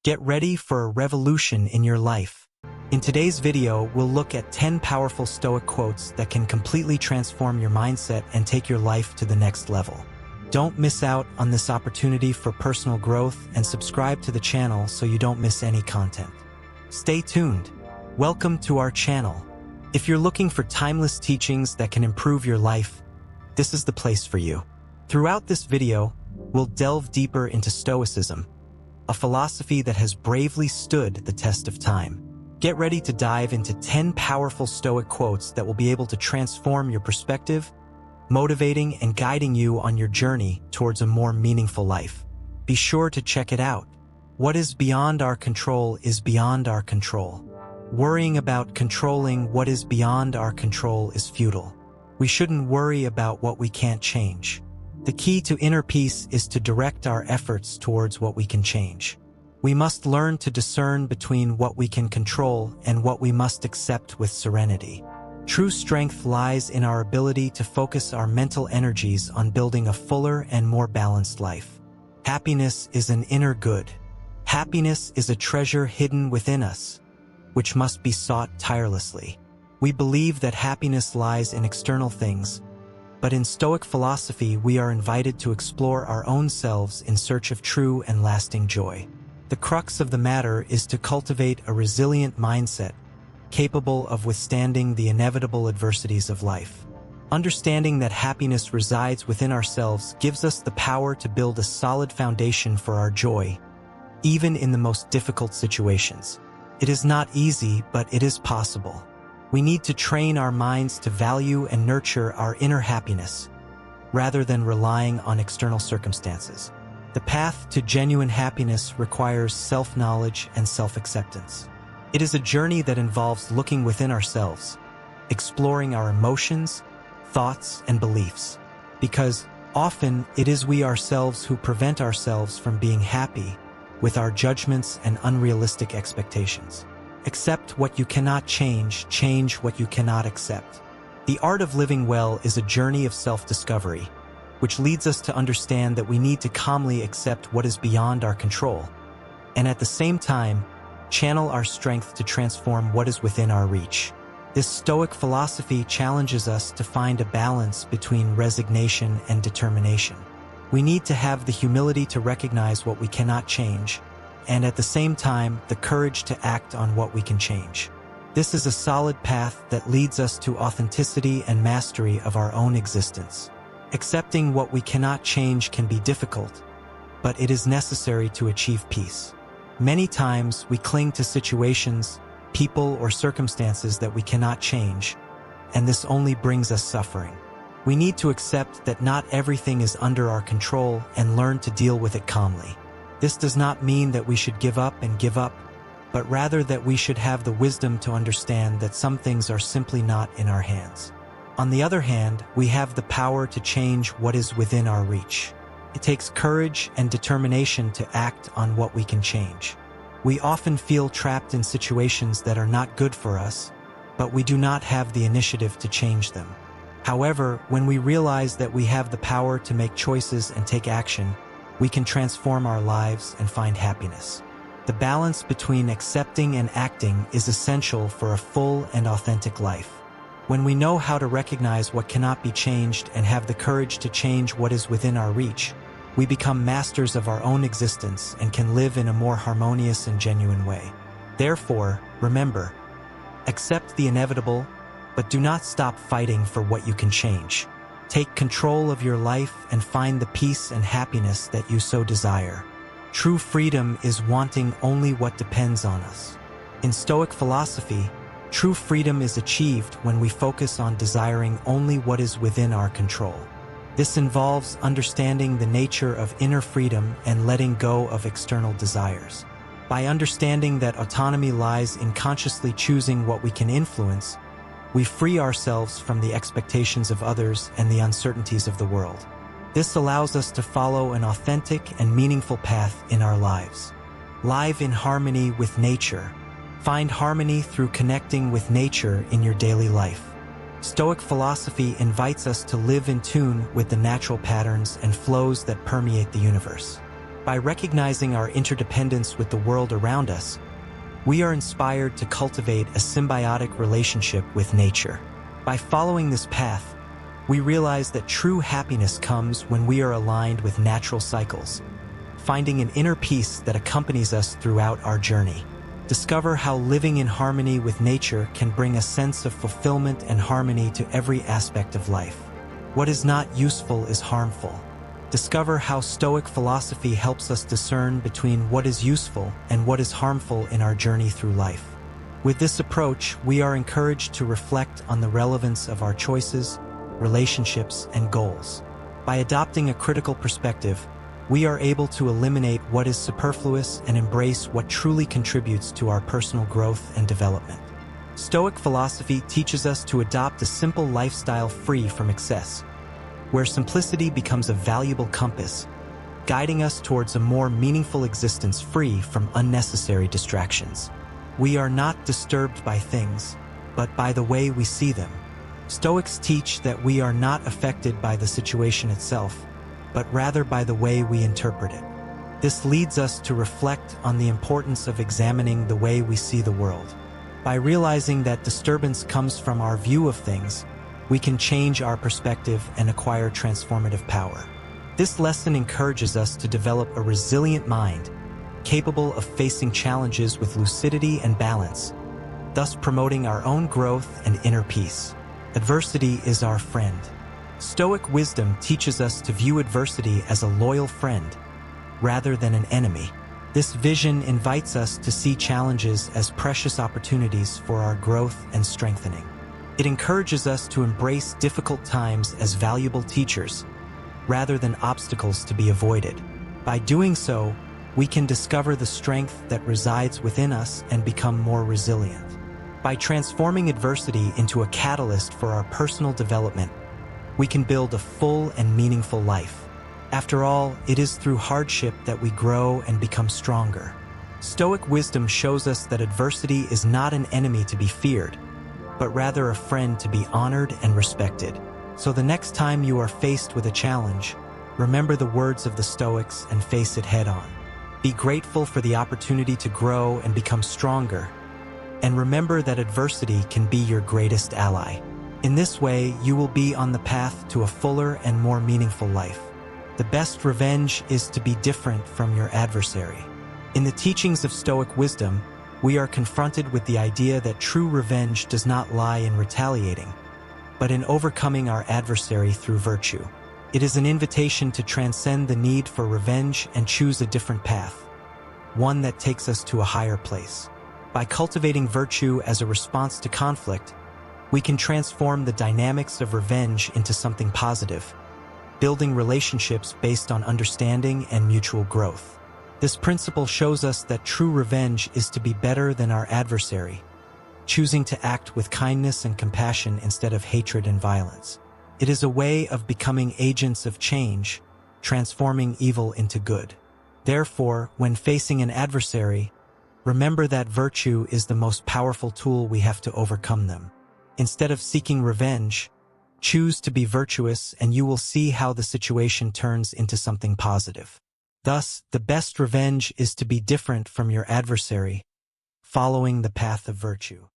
Get ready for a revolution in your life. In today's video, we'll look at 10 powerful Stoic quotes that can completely transform your mindset and take your life to the next level. Don't miss out on this opportunity for personal growth and subscribe to the channel so you don't miss any content. Stay tuned. Welcome to our channel. If you're looking for timeless teachings that can improve your life, this is the place for you. Throughout this video, we'll delve deeper into Stoicism, a philosophy that has bravely stood the test of time. Get ready to dive into 10 powerful Stoic quotes that will be able to transform your perspective, motivating and guiding you on your journey towards a more meaningful life. Be sure to check it out. What is beyond our control is beyond our control. Worrying about controlling what is beyond our control is futile. We shouldn't worry about what we can't change. The key to inner peace is to direct our efforts towards what we can change. We must learn to discern between what we can control and what we must accept with serenity. True strength lies in our ability to focus our mental energies on building a fuller and more balanced life. Happiness is an inner good. Happiness is a treasure hidden within us, which must be sought tirelessly. We believe that happiness lies in external things, but in Stoic philosophy we are invited to explore our own selves in search of true and lasting joy. The crux of the matter is to cultivate a resilient mindset, capable of withstanding the inevitable adversities of life. Understanding that happiness resides within ourselves gives us the power to build a solid foundation for our joy, even in the most difficult situations. It is not easy, but it is possible. We need to train our minds to value and nurture our inner happiness, rather than relying on external circumstances. The path to genuine happiness requires self-knowledge and self-acceptance. It is a journey that involves looking within ourselves, exploring our emotions, thoughts, and beliefs, because often it is we ourselves who prevent ourselves from being happy with our judgments and unrealistic expectations. Accept what you cannot change, change what you cannot accept. The art of living well is a journey of self-discovery, which leads us to understand that we need to calmly accept what is beyond our control, and at the same time, channel our strength to transform what is within our reach. This Stoic philosophy challenges us to find a balance between resignation and determination. We need to have the humility to recognize what we cannot change, and at the same time, the courage to act on what we can change. This is a solid path that leads us to authenticity and mastery of our own existence. Accepting what we cannot change can be difficult, but it is necessary to achieve peace. Many times, we cling to situations, people, or circumstances that we cannot change, and this only brings us suffering. We need to accept that not everything is under our control and learn to deal with it calmly. This does not mean that we should give up, but rather that we should have the wisdom to understand that some things are simply not in our hands. On the other hand, we have the power to change what is within our reach. It takes courage and determination to act on what we can change. We often feel trapped in situations that are not good for us, but we do not have the initiative to change them. However, when we realize that we have the power to make choices and take action, we can transform our lives and find happiness. The balance between accepting and acting is essential for a full and authentic life. When we know how to recognize what cannot be changed and have the courage to change what is within our reach, we become masters of our own existence and can live in a more harmonious and genuine way. Therefore, remember, accept the inevitable, but do not stop fighting for what you can change. Take control of your life and find the peace and happiness that you so desire. True freedom is wanting only what depends on us. In Stoic philosophy, true freedom is achieved when we focus on desiring only what is within our control. This involves understanding the nature of inner freedom and letting go of external desires. By understanding that autonomy lies in consciously choosing what we can influence, we free ourselves from the expectations of others and the uncertainties of the world. This allows us to follow an authentic and meaningful path in our lives. Live in harmony with nature. Find harmony through connecting with nature in your daily life. Stoic philosophy invites us to live in tune with the natural patterns and flows that permeate the universe. By recognizing our interdependence with the world around us, we are inspired to cultivate a symbiotic relationship with nature. By following this path, we realize that true happiness comes when we are aligned with natural cycles, finding an inner peace that accompanies us throughout our journey. Discover how living in harmony with nature can bring a sense of fulfillment and harmony to every aspect of life. What is not useful is harmful. Discover how Stoic philosophy helps us discern between what is useful and what is harmful in our journey through life. With this approach, we are encouraged to reflect on the relevance of our choices, relationships, and goals. By adopting a critical perspective, we are able to eliminate what is superfluous and embrace what truly contributes to our personal growth and development. Stoic philosophy teaches us to adopt a simple lifestyle free from excess, where simplicity becomes a valuable compass, guiding us towards a more meaningful existence free from unnecessary distractions. We are not disturbed by things, but by the way we see them. Stoics teach that we are not affected by the situation itself, but rather by the way we interpret it. This leads us to reflect on the importance of examining the way we see the world. By realizing that disturbance comes from our view of things, we can change our perspective and acquire transformative power. This lesson encourages us to develop a resilient mind, capable of facing challenges with lucidity and balance, thus promoting our own growth and inner peace. Adversity is our friend. Stoic wisdom teaches us to view adversity as a loyal friend, rather than an enemy. This vision invites us to see challenges as precious opportunities for our growth and strengthening. It encourages us to embrace difficult times as valuable teachers, rather than obstacles to be avoided. By doing so, we can discover the strength that resides within us and become more resilient. By transforming adversity into a catalyst for our personal development, we can build a full and meaningful life. After all, it is through hardship that we grow and become stronger. Stoic wisdom shows us that adversity is not an enemy to be feared, but rather a friend to be honored and respected. So the next time you are faced with a challenge, remember the words of the Stoics and face it head on. Be grateful for the opportunity to grow and become stronger, and remember that adversity can be your greatest ally. In this way, you will be on the path to a fuller and more meaningful life. The best revenge is to be different from your adversary. In the teachings of Stoic wisdom, we are confronted with the idea that true revenge does not lie in retaliating, but in overcoming our adversary through virtue. It is an invitation to transcend the need for revenge and choose a different path, one that takes us to a higher place. By cultivating virtue as a response to conflict, we can transform the dynamics of revenge into something positive, building relationships based on understanding and mutual growth. This principle shows us that true revenge is to be better than our adversary, choosing to act with kindness and compassion instead of hatred and violence. It is a way of becoming agents of change, transforming evil into good. Therefore, when facing an adversary, remember that virtue is the most powerful tool we have to overcome them. Instead of seeking revenge, choose to be virtuous and you will see how the situation turns into something positive. Thus, the best revenge is to be different from your adversary, following the path of virtue.